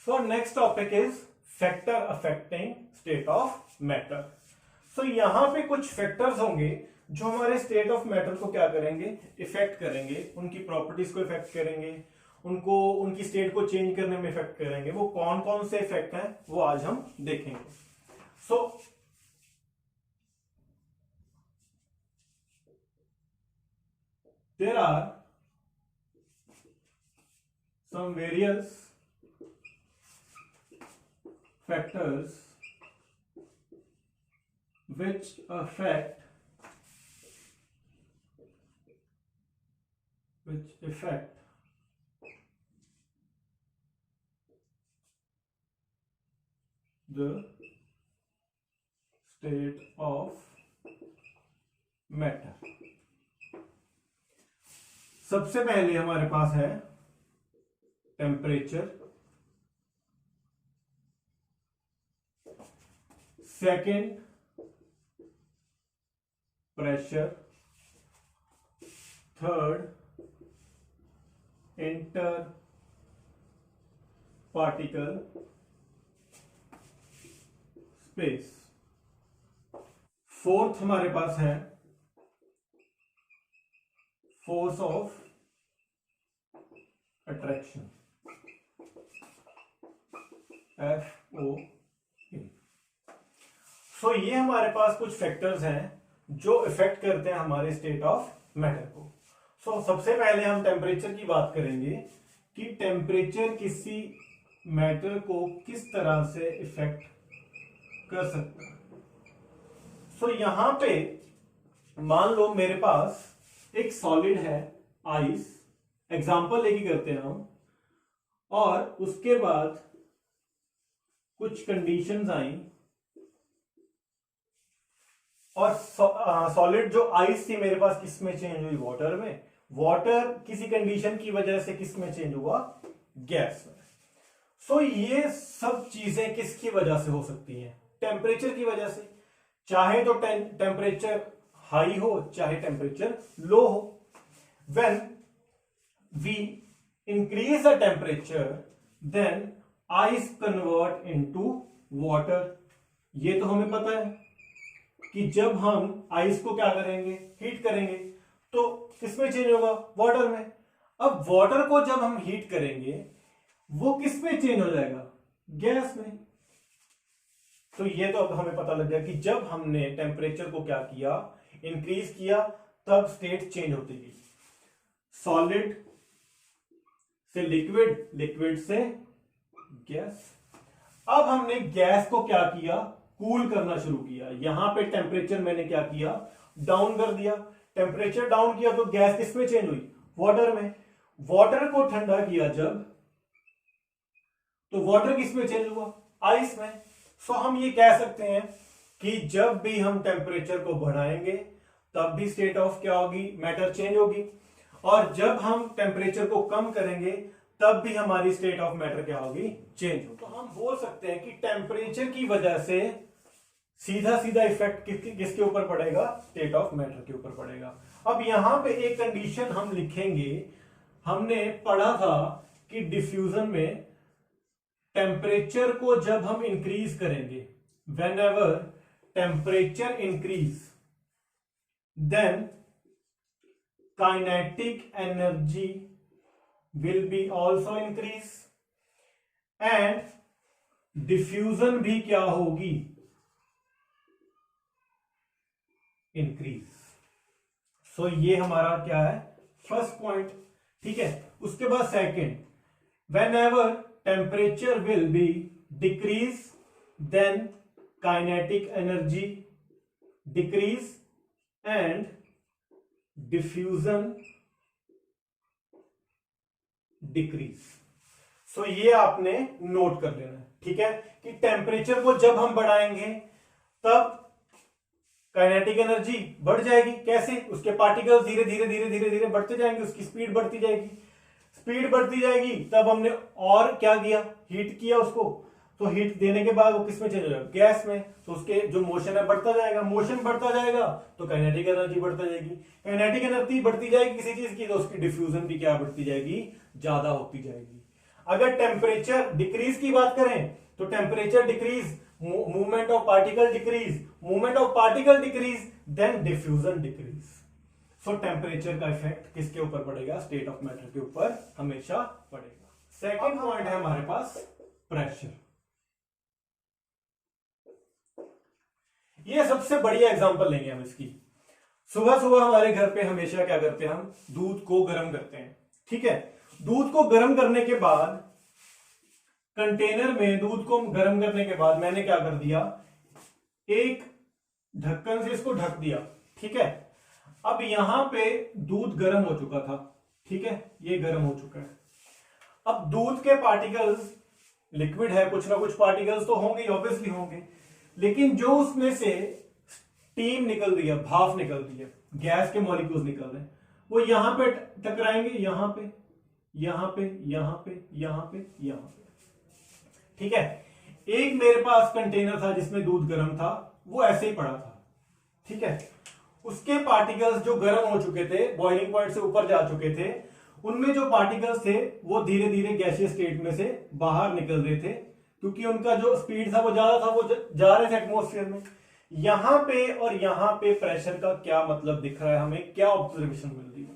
So next topic is factor affecting state of matter. So यहां पे कुछ factors होंगे जो हमारे स्टेट ऑफ मैटर को क्या करेंगे, इफेक्ट करेंगे, उनकी प्रॉपर्टीज को इफेक्ट करेंगे, उनको उनकी स्टेट को चेंज करने में इफेक्ट करेंगे। वो कौन कौन से इफेक्ट हैं वो आज हम देखेंगे। So there are some various factors which affect the state of matter। सबसे पहले हमारे पास है temperature, second pressure, third inter particle space, fourth हमारे पास है फोर्स ऑफ अट्रैक्शन, FOA। सो ये हमारे पास कुछ फैक्टर्स हैं जो इफेक्ट करते हैं हमारे स्टेट ऑफ मैटर को। सो सबसे पहले हम टेम्परेचर की बात करेंगे कि टेम्परेचर किसी मैटर को किस तरह से इफेक्ट कर सकता है। सो यहां पे मान लो मेरे पास एक सॉलिड है आइस, एग्जाम्पल लेके करते हैं हम, और उसके बाद कुछ कंडीशंस आई और सॉलिड जो आइस थी मेरे पास किस में चेंज हुई, वाटर में। वाटर किसी कंडीशन की वजह से किस में चेंज हुआ, गैस में। सो ये सब चीजें किसकी वजह से हो सकती हैं, टेम्परेचर की वजह से। चाहे तो टेम्परेचर हाई हो चाहे टेम्परेचर लो हो। When we increase the temperature then ice convert into water। ये तो हमें पता है कि जब हम आइस को क्या करेंगे, हीट करेंगे, तो किसमें चेंज होगा, वाटर में। अब वाटर को जब हम हीट करेंगे वो किस में चेंज हो जाएगा, गैस में। तो ये तो अब हमें पता लग गया कि जब हमने टेम्परेचर को क्या किया, इंक्रीज किया, तब स्टेट चेंज होती गई। सॉलिड से लिक्विड, लिक्विड से गैस। अब हमने गैस को क्या किया, कूल करना शुरू किया। यहां पे टेम्परेचर मैंने क्या किया, डाउन कर दिया। टेम्परेचर डाउन किया तो गैस किस में चेंज हुई, वाटर में। वाटर को ठंडा किया जब, तो वाटर किस में चेंज हुआ, आइस में। सो हम ये कह सकते हैं कि जब भी हम टेम्परेचर को बढ़ाएंगे तब भी स्टेट ऑफ क्या होगी, मैटर चेंज होगी, और जब हम टेम्परेचर को कम करेंगे तब भी हमारी स्टेट ऑफ मैटर क्या होगी, चेंज होगी। तो हम बोल सकते हैं कि टेम्परेचर की वजह से सीधा सीधा इफेक्ट किसके ऊपर पड़ेगा, स्टेट ऑफ मैटर के ऊपर पड़ेगा। अब यहां पे एक कंडीशन हम लिखेंगे, हमने पढ़ा था कि डिफ्यूजन में टेम्परेचर को जब हम इंक्रीज करेंगे, whenever temperature increase then kinetic energy will be also increase and diffusion भी क्या होगी, increase। सो ये हमारा क्या है, फर्स्ट पॉइंट। ठीक है, उसके बाद second, whenever temperature will be decrease then kinetic energy decrease and diffusion decrease. So ये आपने नोट कर लेना है, ठीक है, कि टेम्परेचर को जब हम बढ़ाएंगे तब काइनेटिक एनर्जी बढ़ जाएगी। कैसे, उसके पार्टिकल्स धीरे धीरे धीरे धीरे धीरे बढ़ते जाएंगे, उसकी स्पीड बढ़ती जाएगी। स्पीड बढ़ती जाएगी तब हमने और क्या किया, हीट किया उसको, तो हीट देने के बाद वो किसमें चेंज हो जाएगा, गैस में। तो उसके जो मोशन है बढ़ता जाएगा, मोशन बढ़ता जाएगा तो काइनेटिक एनर्जी बढ़ता जाएगी, काइनेटिक एनर्जी बढ़ती जाएगी किसी चीज की, तो उसकी डिफ्यूजन भी क्या बढ़ती जाएगी, ज्यादा होती जाएगी। अगर टेम्परेचर डिक्रीज की बात करें तो temperature decrease, movement of particle decrease, movement of particle decrease, then diffusion decrease. So temperature का इफेक्ट किसके ऊपर पड़ेगा? स्टेट ऑफ मैटर के ऊपर हमेशा पड़ेगा। सेकेंड पॉइंट है हमारे पास प्रेशर। ये सबसे बढ़िया एग्जांपल लेंगे हम इसकी। सुबह सुबह हमारे घर पे हमेशा क्या करते हैं, हम दूध को गर्म करते हैं। ठीक है, दूध को गर्म करने के बाद कंटेनर में दूध को गर्म करने के बाद मैंने क्या कर दिया, एक ढक्कन से इसको ढक दिया। ठीक है, अब यहां पे दूध गर्म हो चुका था। ठीक है, ये गर्म हो चुका है। अब दूध के पार्टिकल्स, लिक्विड है, कुछ ना कुछ पार्टिकल्स तो होंगे, ऑब्वियसली होंगे, लेकिन जो उसमें से स्टीम निकल रही है, भाप निकल रही है, गैस के मॉलिक्यूल्स निकल रहे हैं, वो यहां पे टकराएंगे, यहां पे, यहां पे, यहां पे, यहां पे, यहां पे। ठीक है, एक मेरे पास कंटेनर था जिसमें दूध गर्म था, वो ऐसे ही पड़ा था। ठीक है, उसके पार्टिकल्स जो गर्म हो चुके थे, बॉइलिंग पॉइंट से ऊपर जा चुके थे, उनमें जो पार्टिकल्स थे वो धीरे धीरे गैसीय स्टेट में से बाहर निकल रहे थे, क्योंकि उनका जो स्पीड था वो ज्यादा था, वो जा रहे थे एटमॉस्फेयर में। यहां पे और यहां पे प्रेशर का क्या मतलब दिख रहा है हमें, क्या ऑब्जर्वेशन मिल रही है?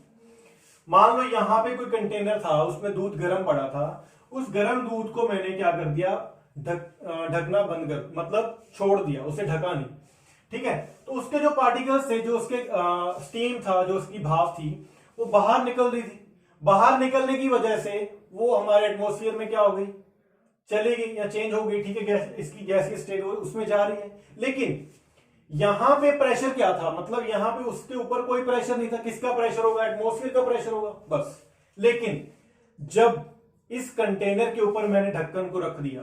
मान लो यहां पे कोई कंटेनर था, उसमें दूध गर्म पड़ा था, उस गर्म दूध को मैंने क्या कर दिया, ढकना बंद कर, मतलब छोड़ दिया, उसे ढका नहीं। ठीक है, तो उसके जो पार्टिकल्स थे, जो उसके स्टीम था, जो उसकी भाप थी, वो बाहर निकल रही थी। बाहर निकलने की वजह से वो हमारे एटमॉस्फेयर में क्या हो गई, चली गई या चेंज हो गई। ठीक है, गैस, इसकी गैसीय स्टेट उसमें जा रही है, लेकिन यहां पे प्रेशर क्या था, मतलब यहां पे उसके ऊपर कोई प्रेशर नहीं था। किसका प्रेशर होगा? एटमॉस्फेयर का प्रेशर होगा बस। लेकिन जब इस कंटेनर के ऊपर मैंने ढक्कन को रख दिया,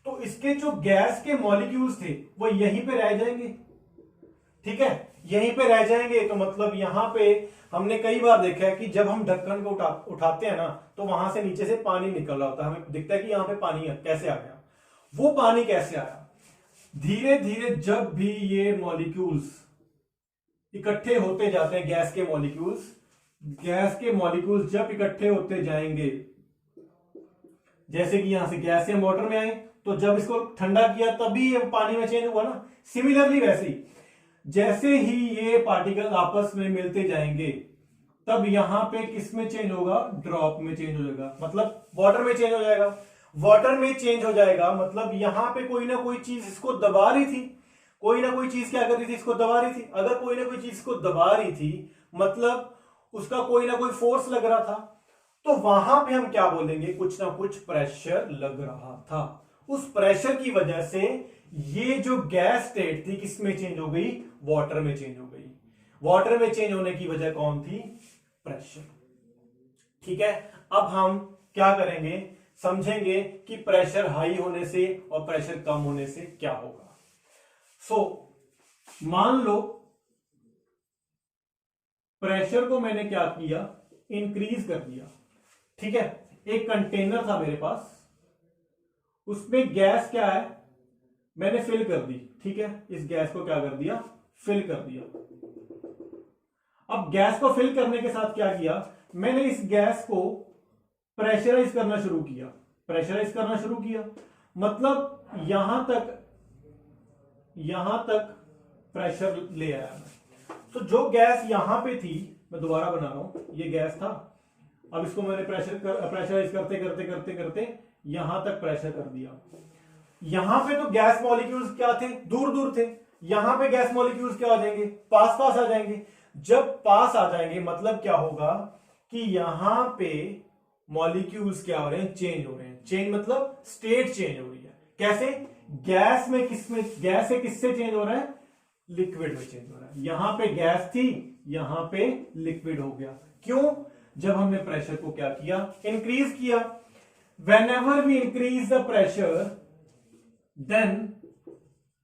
तो इसके जो गैस के मॉलिक्यूल्स थे वो यहीं पे रह जाएंगे। ठीक है, यहीं पे रह जाएंगे, तो मतलब यहां पे हमने कई बार देखा है कि जब हम ढक्कन को उठाते हैं ना, तो वहां से नीचे से पानी निकल रहा होता है, हमें दिखता है कि यहां पे पानी कैसे आ गया। वो पानी कैसे आया? धीरे धीरे जब भी ये मॉलिक्यूल्स इकट्ठे होते जाते हैं, गैस के मॉलिक्यूल्स जब इकट्ठे होते जाएंगे, जैसे कि यहां से गैस से हम वाटर में आए, तो जब इसको ठंडा किया तभी ये पानी में चेंज हुआ ना। सिमिलरली वैसे ही जैसे ही ये पार्टिकल आपस में मिलते जाएंगे, तब यहां पे किस में चेंज होगा? ड्रॉप में चेंज हो जाएगा, मतलब वाटर में चेंज हो जाएगा। वाटर में चेंज हो जाएगा मतलब यहां पे कोई ना कोई चीज इसको दबा रही थी, कोई ना कोई चीज क्या कर रही थी, इसको दबा रही थी। अगर कोई ना कोई चीज इसको दबा रही थी, मतलब उसका कोई ना कोई फोर्स लग रहा था, तो वहां पे हम क्या बोलेंगे? कुछ ना कुछ प्रेशर लग रहा था। उस प्रेशर की वजह से ये जो गैस स्टेट थी किसमें चेंज हो गई? वाटर में चेंज हो गई। वाटर में चेंज होने की वजह कौन थी? प्रेशर। ठीक है, अब हम क्या करेंगे, समझेंगे कि प्रेशर हाई होने से और प्रेशर कम होने से क्या होगा। मान लो प्रेशर को मैंने क्या किया, इंक्रीज कर दिया। ठीक है, एक कंटेनर था मेरे पास, उसमें गैस क्या है, मैंने फिल कर दी। ठीक है, इस गैस को क्या कर दिया? फिल कर दिया। अब गैस को फिल करने के साथ क्या किया, मैंने इस गैस को प्रेशराइज करना शुरू किया। मतलब यहां तक प्रेशर ले आया मैं। तो जो गैस यहां पे थी, मैं दोबारा बना रहा हूं, ये गैस था, अब इसको मैंने प्रेशराइज करते यहां तक प्रेशर कर दिया। यहां पे तो गैस मॉलिक्यूल्स क्या थे? दूर दूर थे। यहां पे गैस मॉलिक्यूल्स क्या आ जाएंगे? पास आ जाएंगे। जब पास आ जाएंगे मतलब क्या होगा कि यहां पे मॉलिक्यूल्स क्या हो रहे हैं? चेंज हो रहे हैं। चेंज मतलब स्टेट चेंज हो रही है। कैसे? गैस से किससे चेंज हो रहा है? लिक्विड में चेंज हो रहा है। यहां पे गैस थी, यहां पे लिक्विड हो गया। क्यों? जब हमने प्रेशर को क्या किया? इंक्रीज किया। Whenever we increase the pressure, then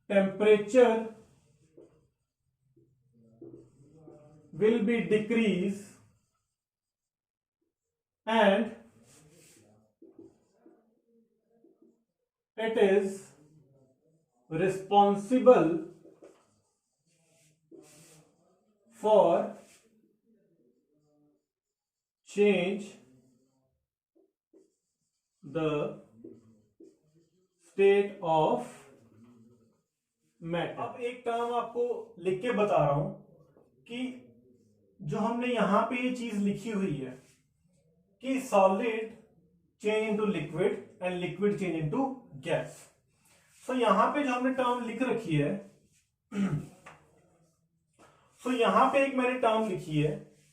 temperature will be decrease and it is responsible for change the state of matter. अब एक टर्म आपको लिख के बता रहा हूं कि जो हमने यहां पे ये चीज लिखी हुई है कि solid change into liquid and liquid change into gas. So यहां पे जो हमने टर्म लिख रखी है सो यहां पे एक मैंने टर्म लिखी है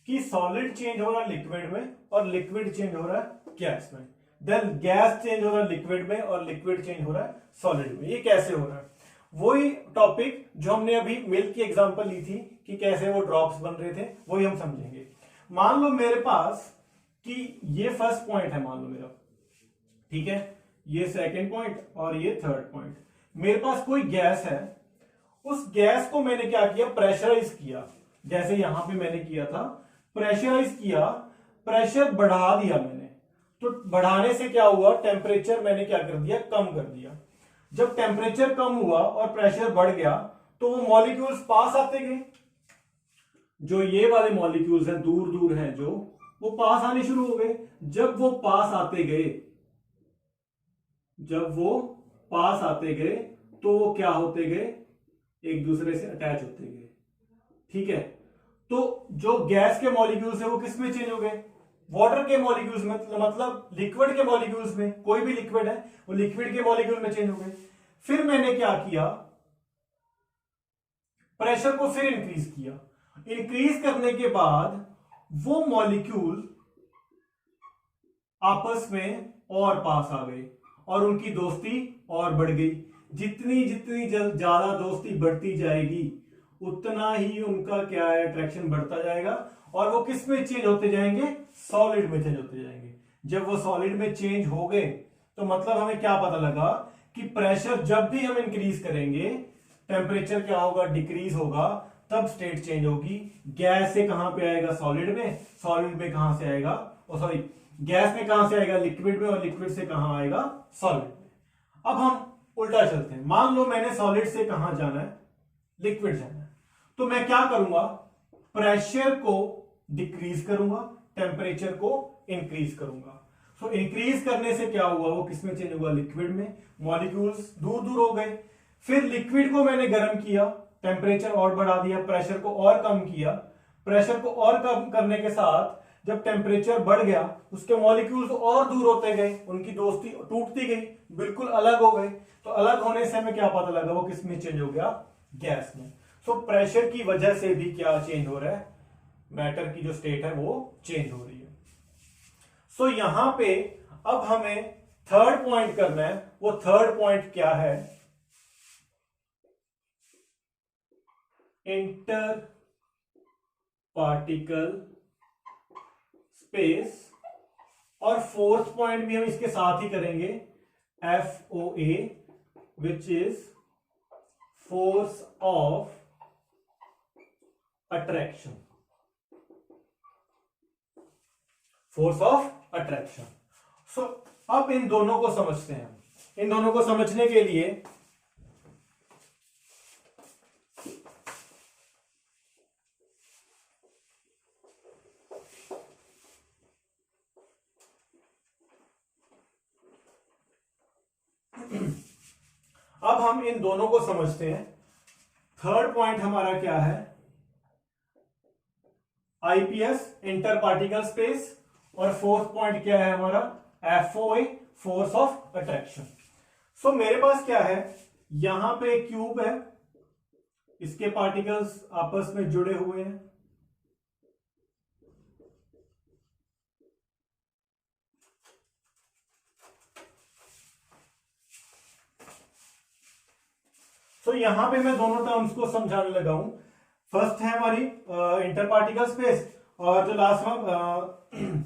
कि सॉलिड चेंज हो रहा है लिक्विड में और लिक्विड चेंज हो रहा है गैस में, देन गैस चेंज हो रहा है लिक्विड में और लिक्विड चेंज हो रहा है सॉलिड में। ये कैसे हो रहा है? वही टॉपिक जो हमने अभी मिल्क की एग्जांपल ली थी कि कैसे वो ड्रॉप्स बन रहे थे, वही हम समझेंगे। मान लो मेरे पास कि ये फर्स्ट पॉइंट है, मान लो मेरा, ठीक है, ये सेकंड पॉइंट और ये थर्ड पॉइंट। मेरे पास कोई गैस है, उस गैस को मैंने क्या किया, प्रेशराइज किया, जैसे यहां पे मैंने किया था, प्रेशराइज किया, प्रेशर बढ़ा दिया मैंने। तो बढ़ाने से क्या हुआ, टेम्परेचर मैंने क्या कर दिया, कम कर दिया। जब टेम्परेचर कम हुआ और प्रेशर बढ़ गया तो वो मॉलिक्यूल्स पास आते गए, जो ये वाले मॉलिक्यूल्स हैं दूर दूर हैं जो, वो पास आने शुरू हो गए। जब वो पास आते गए, जब वो पास आते गए तो वो क्या होते गए, एक दूसरे से अटैच होते गए, ठीक है। तो जो गैस के मॉलिक्यूल्स है वो किस में चेंज हो गए, वाटर के मॉलिक्यूल्स में, मतलब लिक्विड के मॉलिक्यूल्स में। कोई भी लिक्विड है वो लिक्विड के मॉलिक्यूल में चेंज हो गए। फिर मैंने क्या किया, प्रेशर को फिर इंक्रीज किया। इंक्रीज करने के बाद वो मॉलिक्यूल आपस में और पास आ गए और उनकी दोस्ती और बढ़ गई। जितनी जितनी ज्यादा दोस्ती बढ़ती जाएगी उतना ही उनका क्या है, अट्रैक्शन बढ़ता जाएगा और वो किस में चेंज होते जाएंगे, सॉलिड में चेंज होते जाएंगे। जब वो सॉलिड में चेंज हो गए तो मतलब हमें क्या पता लगा कि प्रेशर जब भी हम इंक्रीज करेंगे टेम्परेचर क्या होगा, डिक्रीज होगा, तब स्टेट चेंज होगी। गैस से कहां पे आएगा, सॉलिड में, सॉलिड में कहां से आएगा, सॉरी गैस में कहां से आएगा, लिक्विड में, और लिक्विड से कहां आएगा, सॉलिड में। अब हम उल्टा चलते हैं। मान लो मैंने सॉलिड से कहां जाना है, लिक्विड जाना है, तो मैं क्या करूंगा, प्रेशर को डिक्रीज करूंगा, टेम्परेचर को इंक्रीज करूंगा। सो इंक्रीज करने से क्या हुआ, वो किसमें चेंज हुआ, लिक्विड में, मॉलिक्यूल्स दूर दूर हो गए। फिर लिक्विड को मैंने गर्म किया, टेम्परेचर और बढ़ा दिया, प्रेशर को और कम किया। प्रेशर को और कम करने के साथ जब टेम्परेचर बढ़ गया उसके मॉलिक्यूल्स और दूर होते गए, उनकी दोस्ती टूटती गई, बिल्कुल अलग हो गए। तो अलग होने से हमें क्या पता लगा, वो किस में चेंज हो गया, गैस में। सो प्रेशर की वजह से भी क्या चेंज हो रहा है, मैटर की जो स्टेट है वो चेंज हो रही है। सो यहां पे अब हमें थर्ड पॉइंट करना है। वो थर्ड पॉइंट क्या है, इंटर पार्टिकल स्पेस, और फोर्थ पॉइंट भी हम इसके साथ ही करेंगे, FOA, which is force of attraction, force of attraction. So अब इन दोनों को समझते हैं। इन दोनों को समझने के लिए अब हम इन दोनों को समझते हैं। थर्ड पॉइंट हमारा क्या है, IPS, इंटर पार्टिकल स्पेस, और फोर्थ पॉइंट क्या है हमारा, FOA, फोर्स ऑफ अट्रैक्शन। सो मेरे पास क्या है, यहां पे एक क्यूब है, इसके पार्टिकल्स आपस में जुड़े हुए हैं, तो यहां पे मैं दोनों टर्म्स को समझाने लगा हूं। फर्स्ट है हमारी इंटर पार्टिकल स्पेस, और जो लास्ट में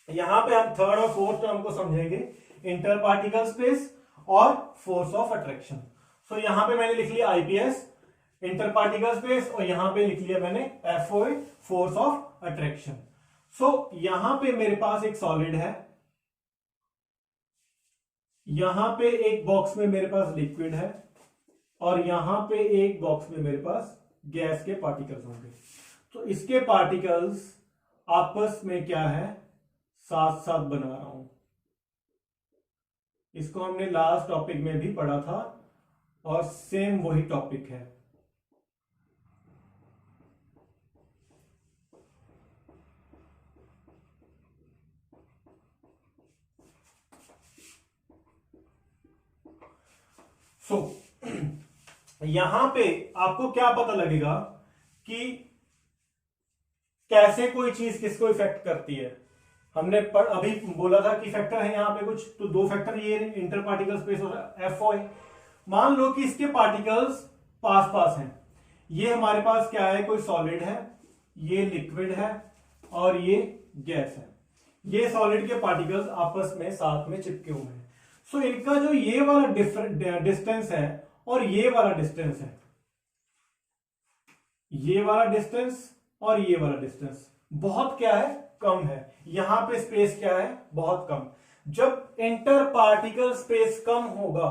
यहां पे हम थर्ड और फोर्थ टर्म को समझेंगे, इंटर पार्टिकल स्पेस और फोर्स ऑफ अट्रैक्शन। सो यहां पे मैंने लिख लिया IPS, इंटर पार्टिकल स्पेस, और यहां पे लिख लिया मैंने FOA, फोर्स ऑफ अट्रैक्शन। सो यहां पे मेरे पास एक सॉलिड है, यहां पे एक बॉक्स में मेरे पास लिक्विड है, और यहां पे एक बॉक्स में मेरे पास गैस के पार्टिकल्स होंगे। तो इसके पार्टिकल्स आपस में क्या है, साथ साथ बना रहा हूं, इसको हमने लास्ट टॉपिक में भी पढ़ा था और सेम वही टॉपिक है। सो यहां पे आपको क्या पता लगेगा कि कैसे कोई चीज किसको इफेक्ट करती है। हमने अभी बोला था कि फैक्टर है यहां पे कुछ, तो दो फैक्टर ये इंटर पार्टिकल स्पेस और एफओ है। मान लो कि इसके पार्टिकल्स पास पास हैं, ये हमारे पास क्या है, कोई सॉलिड है, ये लिक्विड है और ये गैस है। ये सॉलिड के पार्टिकल्स आपस में साथ में चिपके हुए हैं। सो इनका जो ये वाला डिस्टेंस है और ये वाला डिस्टेंस है, ये वाला डिस्टेंस और ये वाला डिस्टेंस बहुत क्या है, कम है। यहां पे स्पेस क्या है, बहुत कम। जब इंटर पार्टिकल स्पेस कम होगा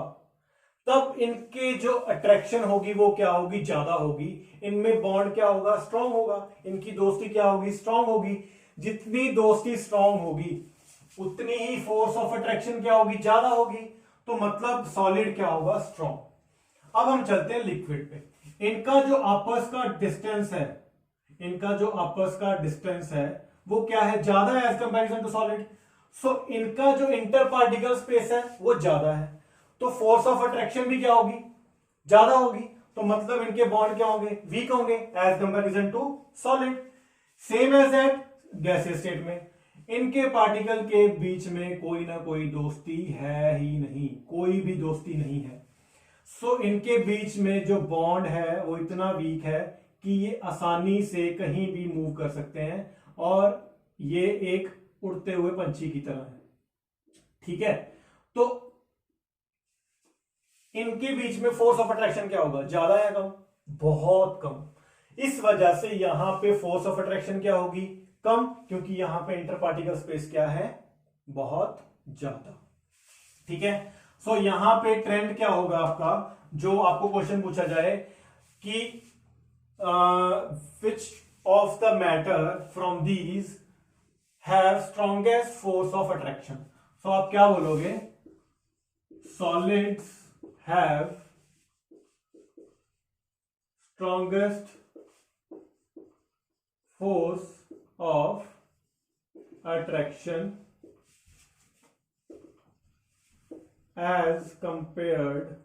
तब इनके जो अट्रैक्शन होगी वो क्या होगी, ज्यादा होगी। इनमें बॉन्ड क्या होगा, स्ट्रांग होगा। इनकी दोस्ती क्या होगी, स्ट्रांग होगी। जितनी दोस्ती स्ट्रांग होगी उतनी ही फोर्स ऑफ अट्रैक्शन क्या होगी, ज्यादा होगी। तो मतलब सॉलिड क्या होगा, स्ट्रांग। अब हम चलते हैं लिक्विड पे। इनका जो आपस का डिस्टेंस है, इनका जो आपस का डिस्टेंस है वो क्या है, ज्यादा है एज कंपैरिजन टू सॉलिड। सो इनका जो इंटर पार्टिकल स्पेस है वो ज्यादा है, तो फोर्स ऑफ अट्रैक्शन भी क्या होगी, ज्यादा होगी। तो मतलब इनके बॉन्ड क्या होंगे, वीक होंगे as comparison to solid. Same as that gaseous state में इनके पार्टिकल के बीच में कोई ना कोई दोस्ती है ही नहीं, कोई भी दोस्ती नहीं है। सो इनके बीच में जो बॉन्ड है वो इतना वीक है कि ये आसानी से कहीं भी मूव कर सकते हैं और ये एक उड़ते हुए पंछी की तरह है। ठीक है, तो इनके बीच में फोर्स ऑफ अट्रैक्शन क्या होगा, ज्यादा या कम, बहुत कम। इस वजह से यहां पे फोर्स ऑफ अट्रैक्शन क्या होगी, कम, क्योंकि यहां पे इंटर पार्टिकल स्पेस क्या है, बहुत ज्यादा। ठीक है, सो यहां पे ट्रेंड क्या होगा आपका, जो आपको क्वेश्चन पूछा जाए कि which of the matter from these have strongest force of attraction। so आप क्या बोलोगे, solids have strongest force of attraction as compared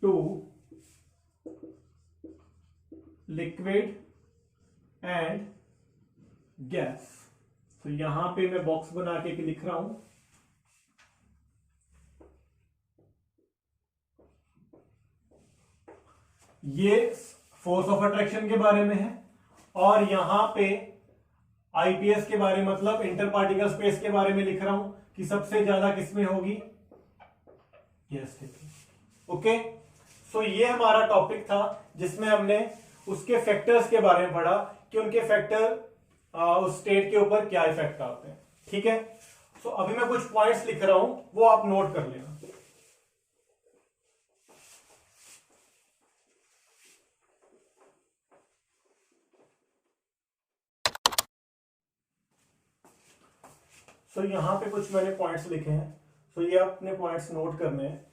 to liquid and gas। तो यहां पे मैं बॉक्स बना के लिख रहा हूं, ये फोर्स ऑफ अट्रैक्शन के बारे में है और यहां पे आईपीएस के बारे में, मतलब इंटर पार्टिकल स्पेस के बारे में लिख रहा हूं कि सबसे ज्यादा किसमें होगी, गैस। ओके, सो ये हमारा टॉपिक था जिसमें हमने उसके फैक्टर्स के बारे में पढ़ा कि उनके फैक्टर उस स्टेट के ऊपर क्या इफेक्ट आते हैं। ठीक है, सो अभी मैं कुछ पॉइंट्स लिख रहा हूं, वो आप नोट कर लेना। सो यहां पे कुछ मैंने पॉइंट्स लिखे हैं, सो ये अपने पॉइंट्स नोट करने हैं।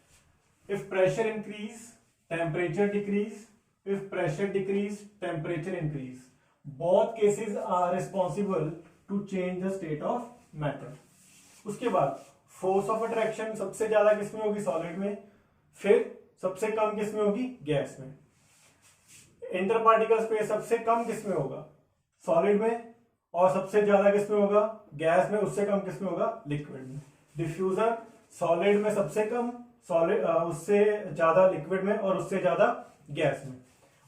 If pressure increase temperature decrease, if pressure decrease temperature increase, both cases are responsible to change the state of matter। उसके बाद फोर्स ऑफ अट्रैक्शन सबसे ज्यादा किसमें होगी, सॉलिड में, फिर सबसे कम किसमें होगी, गैस में। इंटर पार्टिकल स्पेस सबसे कम किसमें होगा, सॉलिड में, और सबसे ज्यादा किसमें होगा, गैस में, उससे कम किसमें होगा, लिक्विड में। डिफ्यूजन सॉलिड में सबसे कम, सॉलिड उससे ज्यादा लिक्विड में, और उससे ज्यादा गैस में।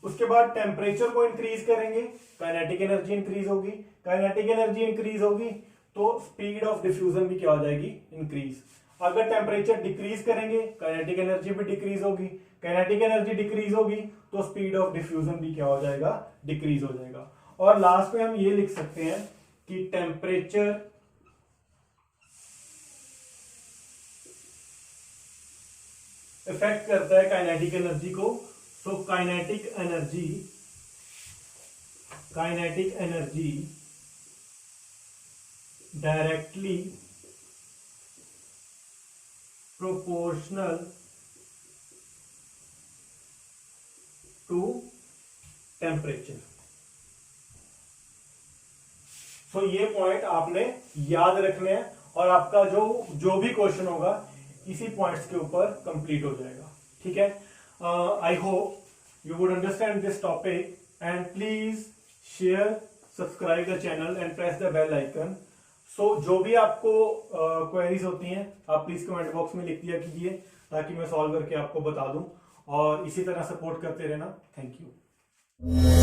उसके बाद टेम्परेचर को इंक्रीज करेंगे, काइनेटिक एनर्जी इंक्रीज होगी। काइनेटिक एनर्जी इंक्रीज होगी तो स्पीड ऑफ डिफ्यूजन भी क्या हो जाएगी, इंक्रीज। अगर टेम्परेचर डिक्रीज करेंगे काइनेटिक एनर्जी भी डिक्रीज होगी। काइनेटिक एनर्जी डिक्रीज होगी तो स्पीड ऑफ डिफ्यूजन भी क्या हो जाएगा, डिक्रीज हो जाएगा। और लास्ट में हम ये लिख सकते हैं कि टेम्परेचर इफेक्ट करता है काइनेटिक एनर्जी को। तो kinetic energy directly proportional to temperature. So ये पॉइंट आपने याद रखने हैं और आपका जो भी क्वेश्चन होगा इसी पॉइंट्स के ऊपर कंप्लीट हो जाएगा। ठीक है, I hope you would understand this topic and please share, subscribe the channel and press the bell icon. So जो भी आपको क्वेरीज होती हैं आप प्लीज कमेंट बॉक्स में लिख दिया कीजिए ताकि मैं सॉल्व करके आपको बता दूं, और इसी तरह सपोर्ट करते रहना। Thank you.